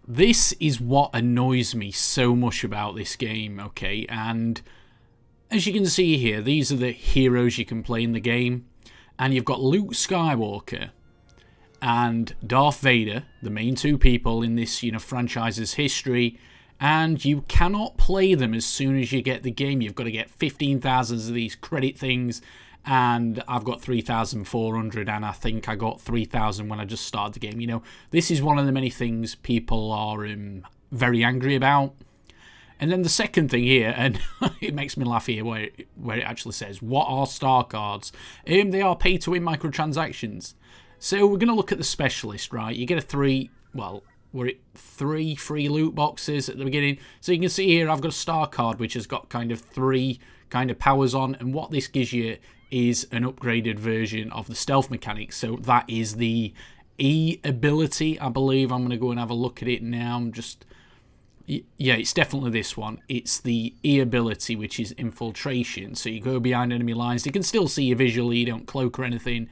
This is what annoys me so much about this game, okay? And as you can see here, these are the heroes you can play in the game. And you've got Luke Skywalker and Darth Vader, the main two people in this, franchise's history. And you cannot play them as soon as you get the game. You've got to get 15,000 of these credit things. And I've got 3,400, and I think I got 3,000 when I just started the game. This is one of the many things people are very angry about. And then the second thing here, and it makes me laugh here, where it actually says, what are star cards? They are pay-to-win microtransactions. So we're going to look at the specialist, right? You get three free loot boxes at the beginning. So you can see here I've got a star card which has got kind of 3 kind of powers on, and what this gives you is an upgraded version of the stealth mechanic. So that is the E ability, I believe. I'm going to go and have a look at it now. Yeah, it's definitely this one. It's the E ability, which is infiltration. So you go behind enemy lines. They can still see you visually. You don't cloak or anything.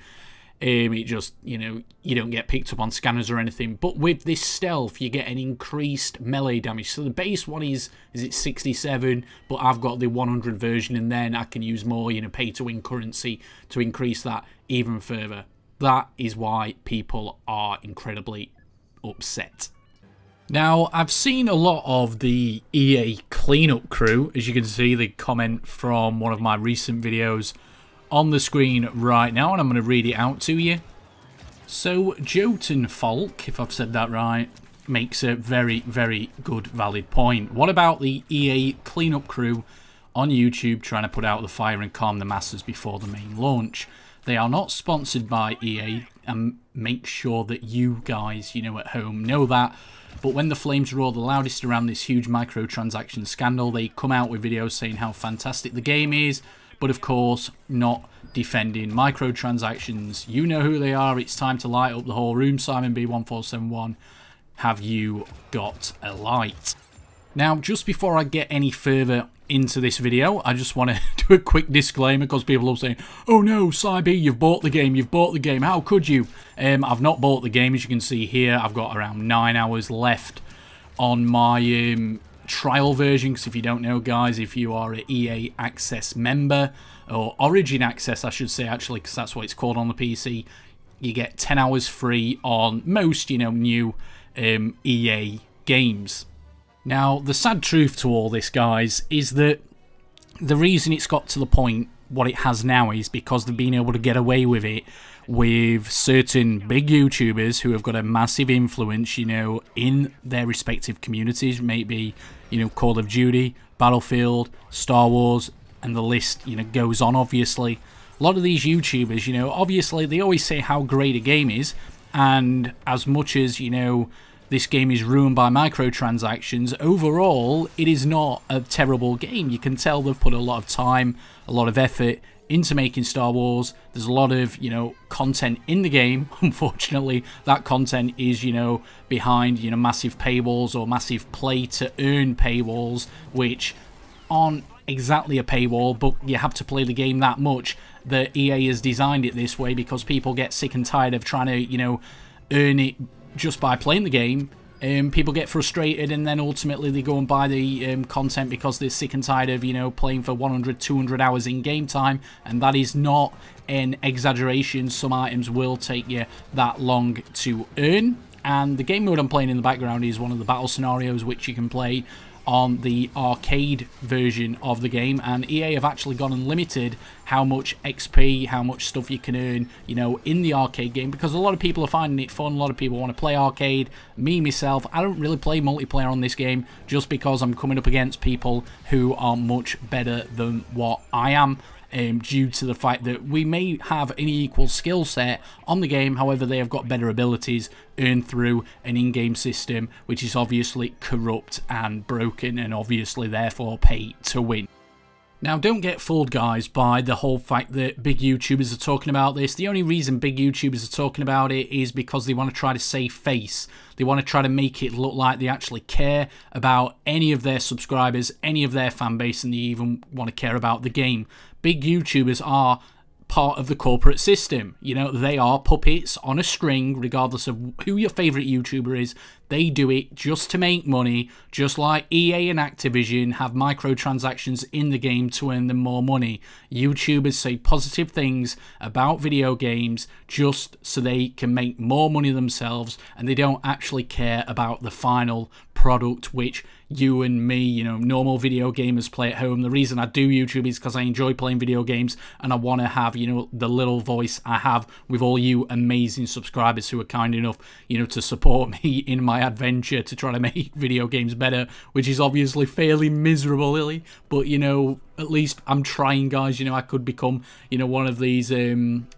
It just, you don't get picked up on scanners or anything. But with this stealth, you get an increased melee damage. So the base one is it 67, but I've got the 100 version, and then I can use more, pay-to-win currency to increase that even further. That is why people are incredibly upset. Now, I've seen a lot of the EA cleanup crew, as you can see, the comment from one of my recent videos on the screen right now, and I'm going to read it out to you. So, Jotun Falk, if I've said that right, makes a very, very good, valid point. What about the EA cleanup crew on YouTube trying to put out the fire and calm the masses before the main launch? They are not sponsored by EA, and make sure that you guys, at home know that. But when the flames roar the loudest around this huge microtransaction scandal, they come out with videos saying how fantastic the game is, but of course not defending microtransactions. You know who they are. It's time to light up the whole room. Simon B1471, have you got a light? Now, just before I get any further into this video, I just want to do a quick disclaimer, because people are saying, oh no, Cy-B, you've bought the game, how could you? I've not bought the game. As you can see here, I've got around 9 hours left on my trial version, because if you don't know, guys, if you are an EA Access member, or Origin Access I should say, actually, because that's what it's called on the PC, you get 10 hours free on most, new EA games. Now, the sad truth to all this, guys, is that the reason it's got to the point what it has now is because they've been able to get away with it with certain big YouTubers who have got a massive influence, in their respective communities. Maybe, Call of Duty, Battlefield, Star Wars, and the list, goes on, obviously. A lot of these YouTubers, obviously, they always say how great a game is, and as much as, this game is ruined by microtransactions, overall, it is not a terrible game. You can tell they've put a lot of time, a lot of effort into making Star Wars. There's a lot of, content in the game. Unfortunately, that content is, behind, massive paywalls or massive play-to-earn paywalls, which aren't exactly a paywall, but you have to play the game that much. The EA has designed it this way because people get sick and tired of trying to, earn it just by playing the game. People get frustrated, and then ultimately they go and buy the content because they're sick and tired of, playing for 100, 200 hours in game time, and that is not an exaggeration. Some items will take you that long to earn, and the game mode I'm playing in the background is one of the battle scenarios which you can play on the arcade version of the game, and EA have actually gone and limited how much XP, how much stuff you can earn, in the arcade game, because a lot of people are finding it fun. A lot of people want to play arcade. Me, myself, I don't really play multiplayer on this game just because I'm coming up against people who are much better than what I am. Due to the fact that we may have an equal skill set on the game, however they have got better abilities earned through an in-game system which is obviously corrupt and broken, and obviously therefore pay to win. Now, don't get fooled, guys, by the whole fact that big YouTubers are talking about this. The only reason big YouTubers are talking about it is because they want to try to save face. They want to try to make it look like they actually care about any of their subscribers, any of their fan base, and they even want to care about the game. Big YouTubers are part of the corporate system. You know, they are puppets on a string, regardless of who your favourite YouTuber is. They do it just to make money, just like EA and Activision have microtransactions in the game to earn them more money. YouTubers say positive things about video games just so they can make more money themselves, and they don't actually care about the final product, which you and me, you know, normal video gamers play at home. The reason I do YouTube is because I enjoy playing video games, and I want to have, you know, the little voice I have with all you amazing subscribers who are kind enough, you know, to support me in my adventure to try to make video games better, which is obviously fairly miserable, really. But, you know, at least I'm trying, guys. You know, I could become, you know, one of these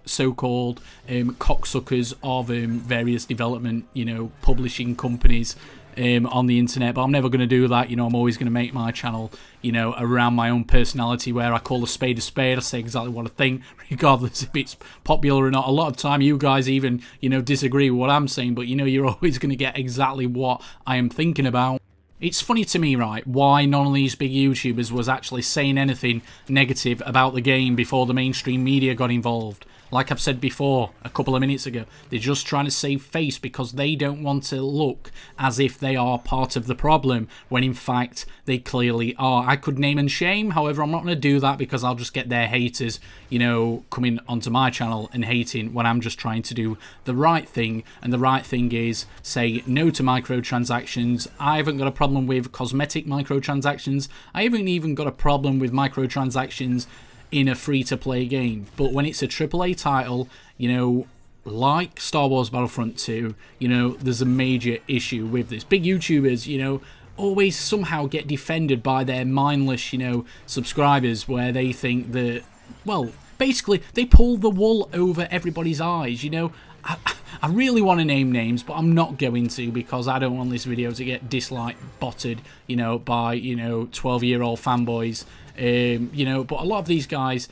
so-called cocksuckers of various development, you know, publishing companies on the internet, but I'm never going to do that. You know, I'm always going to make my channel, you know, around my own personality, where I call a spade. I say exactly what I think, regardless if it's popular or not. A lot of time you guys even, you know, disagree with what I'm saying, but, you know, you're always going to get exactly what I am thinking about. It's funny to me, right, why none of these big YouTubers was actually saying anything negative about the game before the mainstream media got involved. Like I've said before a couple of minutes ago, they're just trying to save face because they don't want to look as if they are part of the problem, when in fact they clearly are. I could name and shame, however, I'm not going to do that because I'll just get their haters, you know, coming onto my channel and hating when I'm just trying to do the right thing. And the right thing is say no to microtransactions. I haven't got a problem with cosmetic microtransactions. I haven't even got a problem with microtransactions in a free-to-play game. But when it's a AAA title, you know, like Star Wars Battlefront 2, you know, there's a major issue with this. Big YouTubers, you know, always somehow get defended by their mindless, you know, subscribers, where they think that, well, basically, they pull the wool over everybody's eyes, you know. I really want to name names, but I'm not going to, because I don't want this video to get disliked, botted, you know, by, you know, 12-year-old fanboys. You know, but a lot of these guys,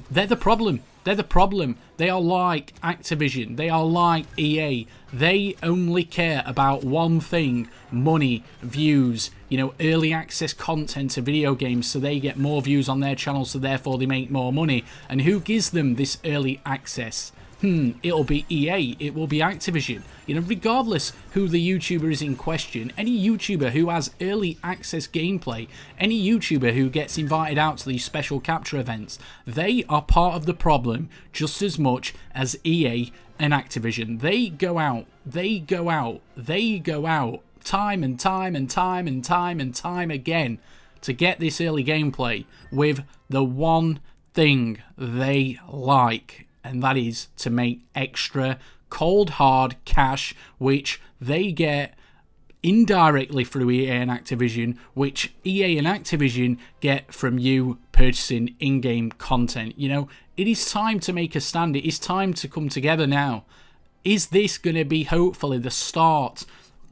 they're the problem. They're the problem. They are like Activision. They are like EA. They only care about one thing: money, views, you know, early access content to video games, so they get more views on their channel, so therefore they make more money. And who gives them this early access? It'll be EA, it will be Activision. You know, regardless who the YouTuber is in question, any YouTuber who has early access gameplay, any YouTuber who gets invited out to these special capture events, they are part of the problem just as much as EA and Activision. They go out time and time again to get this early gameplay with the one thing they like, and that is to make extra cold hard cash, which they get indirectly through EA and Activision, which EA and Activision get from you purchasing in-game content. You know, it is time to make a stand. It is time to come together now. Is this going to be hopefully the start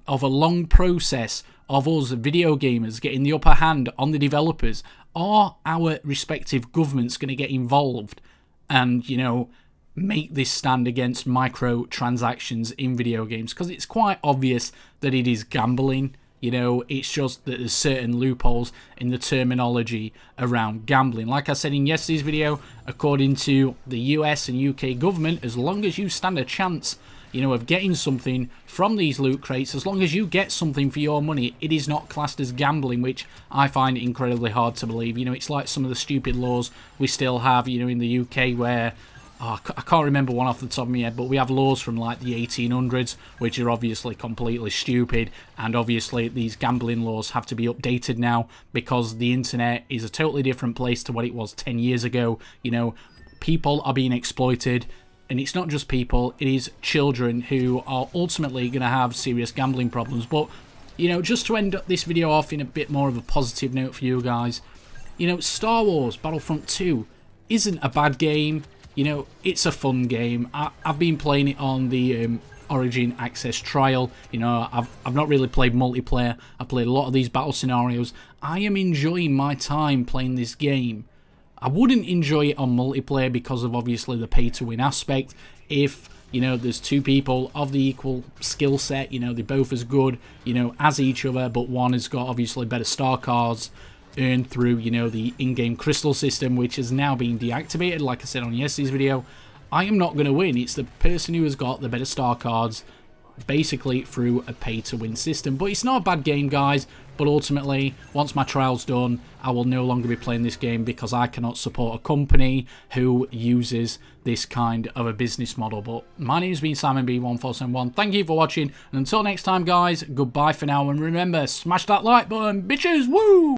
of a long process of us video gamers getting the upper hand on the developers? Are our respective governments going to get involved and, you know, make this stand against microtransactions in video games? Because it's quite obvious that it is gambling. You know, it's just that there's certain loopholes in the terminology around gambling. Like I said in yesterday's video, according to the US and UK government, as long as you stand a chance, you know, of getting something from these loot crates, as long as you get something for your money, it is not classed as gambling, which I find incredibly hard to believe. You know, it's like some of the stupid laws we still have, you know, in the UK where, I can't remember one off the top of my head, but we have laws from like the 1800s, which are obviously completely stupid, and obviously these gambling laws have to be updated now because the internet is a totally different place to what it was 10 years ago. You know, people are being exploited, and it's not just people, it is children who are ultimately going to have serious gambling problems. But, you know, just to end this video off in a bit more of a positive note for you guys, you know, Star Wars Battlefront 2 isn't a bad game. You know, it's a fun game. I've been playing it on the Origin Access trial. You know, I've not really played multiplayer. I've played a lot of these battle scenarios. I am enjoying my time playing this game. I wouldn't enjoy it on multiplayer because of obviously the pay-to-win aspect. If, you know, there's two people of the equal skill set, you know, they're both as good, you know, as each other, but one has got obviously better star cards, earn through, you know, the in-game crystal system, which has now been deactivated, like I said on yesterday's video. I am not going to win. It's the person who has got the better star cards, basically through a pay-to-win system. But it's not a bad game, guys. But ultimately, once my trial's done, I will no longer be playing this game because I cannot support a company who uses this kind of a business model. But my name's been SimonB1471. Thank you for watching. And until next time, guys, goodbye for now. And remember, smash that like button, bitches. Woo!